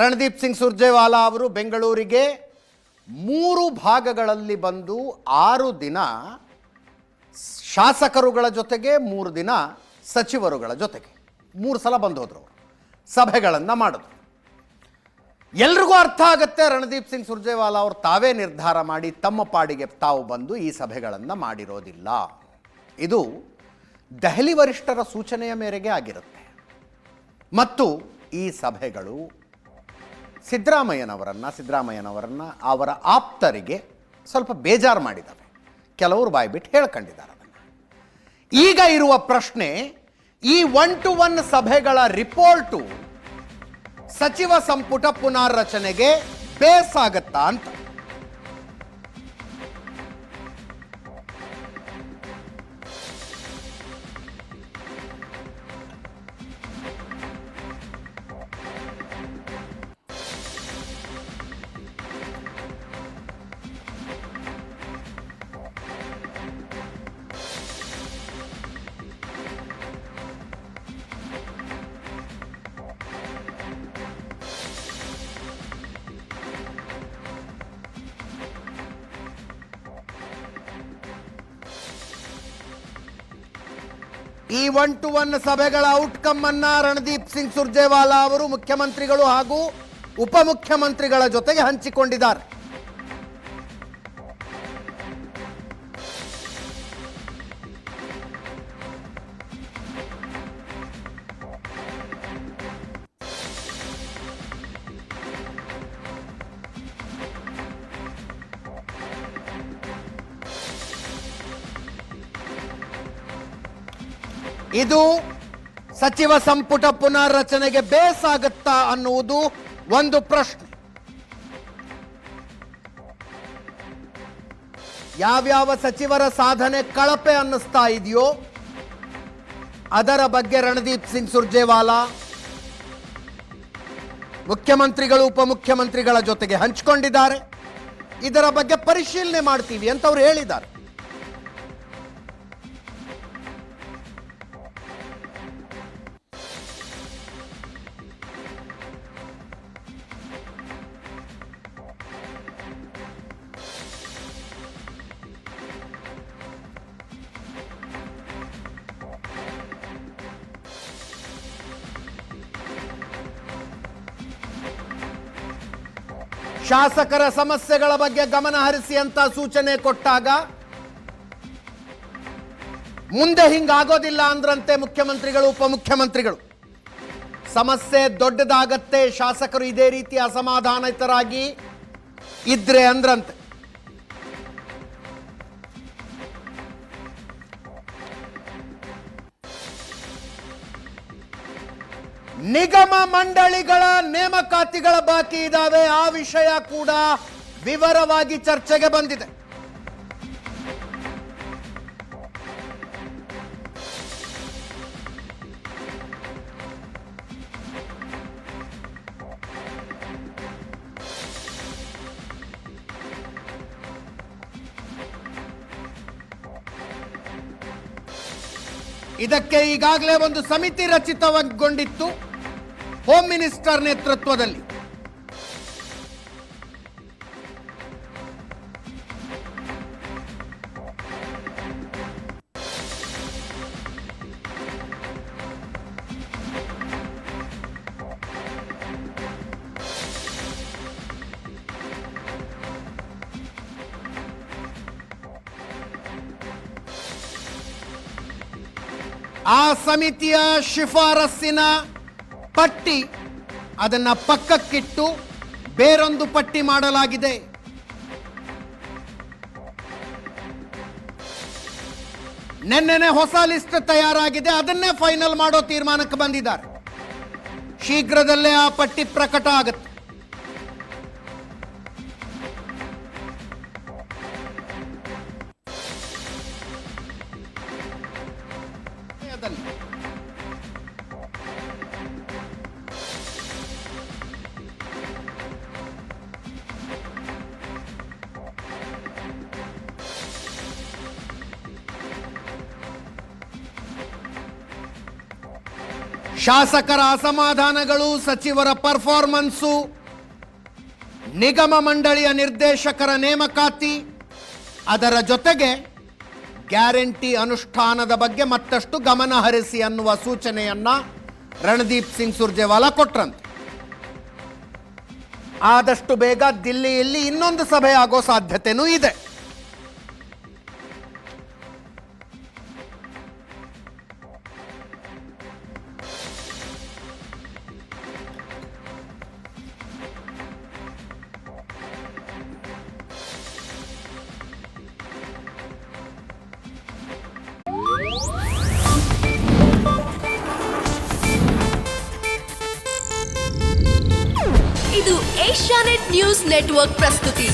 ರಣದೀಪ್ ಸಿಂಗ್ ಸುರ್ಜೇವಾಲಾ ಅವರು ಬೆಂಗಳೂರಿಗೆ 3 ಭಾಗಗಳಲ್ಲಿ ಬಂದು 6 ದಿನ ಶಾಸಕರುಗಳ ಜೊತೆಗೆ 3 ದಿನ ಸಚಿವರುಗಳ ಜೊತೆಗೆ 3 ಸಲ ಬಂದು ಹೋದರು. ಸಭೆಗಳನ್ನು ಮಾಡಿದ್ರು. ಎಲ್ರಿಗೂ ಅರ್ಥ ಆಗುತ್ತೆ, ರಣದೀಪ್ ಸಿಂಗ್ ಸುರ್ಜೇವಾಲಾ ಅವರು ತಾವೇ ನಿರ್ಧಾರ ಮಾಡಿ ತಮ್ಮ ಪಾಡಿಗೆ ತಾವು ಬಂದು ಈ ಸಭೆಗಳನ್ನು ಮಾಡಿರೋದಿಲ್ಲ. ಇದು ದೆಹಲಿ ವರಿಷ್ಠರ ಸೂಚನೆಯ ಮೇರೆಗೆ ಆಗಿರುತ್ತೆ. ಮತ್ತು ಈ ಸಭೆಗಳು ಸಿದ್ದರಾಮಯ್ಯನವರನ್ನು ಅವರ ಆಪ್ತರಿಗೆ ಸ್ವಲ್ಪ ಬೇಜಾರು ಮಾಡಿದ್ದಾವೆ. ಕೆಲವರು ಬಾಯ್ಬಿಟ್ಟು ಹೇಳ್ಕೊಂಡಿದ್ದಾರೆ ಅದನ್ನು. ಈಗ ಇರುವ ಪ್ರಶ್ನೆ, ಈ 1-to-1 ಸಭೆಗಳ ರಿಪೋರ್ಟು ಸಚಿವ ಸಂಪುಟ ಪುನಾರಚನೆಗೆ ಬೇಸಾಗತ್ತಾ ಅಂತ. ಈ 1-to-1 ಸಭೆಗಳ ಔಟ್ಕಮ್ ಅನ್ನ ರಣದೀಪ್ ಸಿಂಗ್ ಸುರ್ಜೇವಾಲಾ ಅವರು ಮುಖ್ಯಮಂತ್ರಿಗಳು ಹಾಗೂ ಉಪಮುಖ್ಯಮಂತ್ರಿಗಳ ಜೊತೆಗೆ ಹಂಚಿಕೊಂಡಿದ್ದಾರೆ. ಇದು ಸಚಿವ ಸಂಪುಟ ಪುನರ್ರಚನೆಗೆ ಬೇಸಾಗುತ್ತಾ ಅನ್ನುವುದು ಒಂದು ಪ್ರಶ್ನೆ. ಯಾವ್ಯಾವ ಸಚಿವರ ಸಾಧನೆ ಕಳಪೆ ಅನ್ನಿಸ್ತಾ ಇದೆಯೋ ಅದರ ಬಗ್ಗೆ ರಣದೀಪ್ ಸಿಂಗ್ ಸುರ್ಜೇವಾಲಾ ಮುಖ್ಯಮಂತ್ರಿಗಳು ಉಪಮುಖ್ಯಮಂತ್ರಿಗಳ ಜೊತೆಗೆ ಹಂಚಿಕೊಂಡಿದ್ದಾರೆ. ಇದರ ಬಗ್ಗೆ ಪರಿಶೀಲನೆ ಮಾಡ್ತೀವಿ ಅಂತ ಅವರು ಹೇಳಿದ್ದಾರೆ. ಶಾಸಕರ ಸಮಸ್ಯೆಗಳ ಬಗ್ಗೆ ಗಮನ ಹರಿಸಿ ಅಂತ ಸೂಚನೆ ಕೊಟ್ಟಾಗ ಮುಂದೆ ಹಿಂಗಾಗೋದಿಲ್ಲ ಅಂದ್ರಂತೆ ಮುಖ್ಯಮಂತ್ರಿಗಳು ಉಪಮುಖ್ಯಮಂತ್ರಿಗಳು. ಸಮಸ್ಯೆ ದೊಡ್ಡದಾಗತ್ತೆ ಶಾಸಕರು ಇದೇ ರೀತಿ ಅಸಮಾಧಾನಿತರಾಗಿ ಇದ್ರೆ ಅಂದ್ರಂತೆ. ನಿಗಮ ಮಂಡಳಿಗಳ ನೇಮಕಾತಿಗಳ ಬಾಕಿ ಇದ್ದಾವೆ. ಆ ವಿಷಯ ಕೂಡ ವಿವರವಾಗಿ ಚರ್ಚೆಗೆ ಬಂದಿದೆ. ಇದಕ್ಕೆ ಈಗಾಗಲೇ ಒಂದು ಸಮಿತಿ ರಚಿತಗೊಂಡಿತ್ತು ಹೋಮ್ ಮಿನಿಸ್ಟರ್ ನೇತೃತ್ವದಲ್ಲಿ. ಆ ಸಮಿತಿಯ ಶಿಫಾರಸ್ಸಿನ ಪಟ್ಟಿ ಅದನ್ನ ಪಕ್ಕಕ್ಕಿಟ್ಟು ಬೇರೊಂದು ಪಟ್ಟಿ ಮಾಡಲಾಗಿದೆ. ನೆನ್ನೆನೆ ಹೊಸ ಲಿಸ್ಟ್ ತಯಾರಾಗಿದೆ. ಅದನ್ನೇ ಫೈನಲ್ ಮಾಡೋ ತೀರ್ಮಾನಕ್ಕೆ ಬಂದಿದ್ದಾರೆ. ಶೀಘ್ರದಲ್ಲೇ ಆ ಪಟ್ಟಿ ಪ್ರಕಟ ಆಗುತ್ತೆ. ಶಾಸಕರ ಅಸಮಾಧಾನಗಳು, ಸಚಿವರ ಪರ್ಫಾರ್ಮೆನ್ಸು, ನಿಗಮ ಮಂಡಳಿಯ ನಿರ್ದೇಶಕರ ನೇಮಕಾತಿ, ಅದರ ಜೊತೆಗೆ ಗ್ಯಾರಂಟಿ ಅನುಷ್ಠಾನದ ಬಗ್ಗೆ ಮತ್ತಷ್ಟು ಗಮನ ಹರಿಸಿ ಅನ್ನುವ ಸೂಚನೆಯನ್ನ ರಣದೀಪ್ ಸಿಂಗ್ ಸುರ್ಜೇವಾಲಾ ಕೊಟ್ರಂತೆ. ಆದಷ್ಟು ಬೇಗ ದಿಲ್ಲಿಯಲ್ಲಿ ಇನ್ನೊಂದು ಸಭೆ ಆಗೋ ಸಾಧ್ಯತೆನೂ ಇದೆ. ಇದು ಏಷ್ಯಾನೆಟ್ ನ್ಯೂಸ್ ನೆಟ್ವರ್ಕ್ ಪ್ರಸ್ತುತಿ.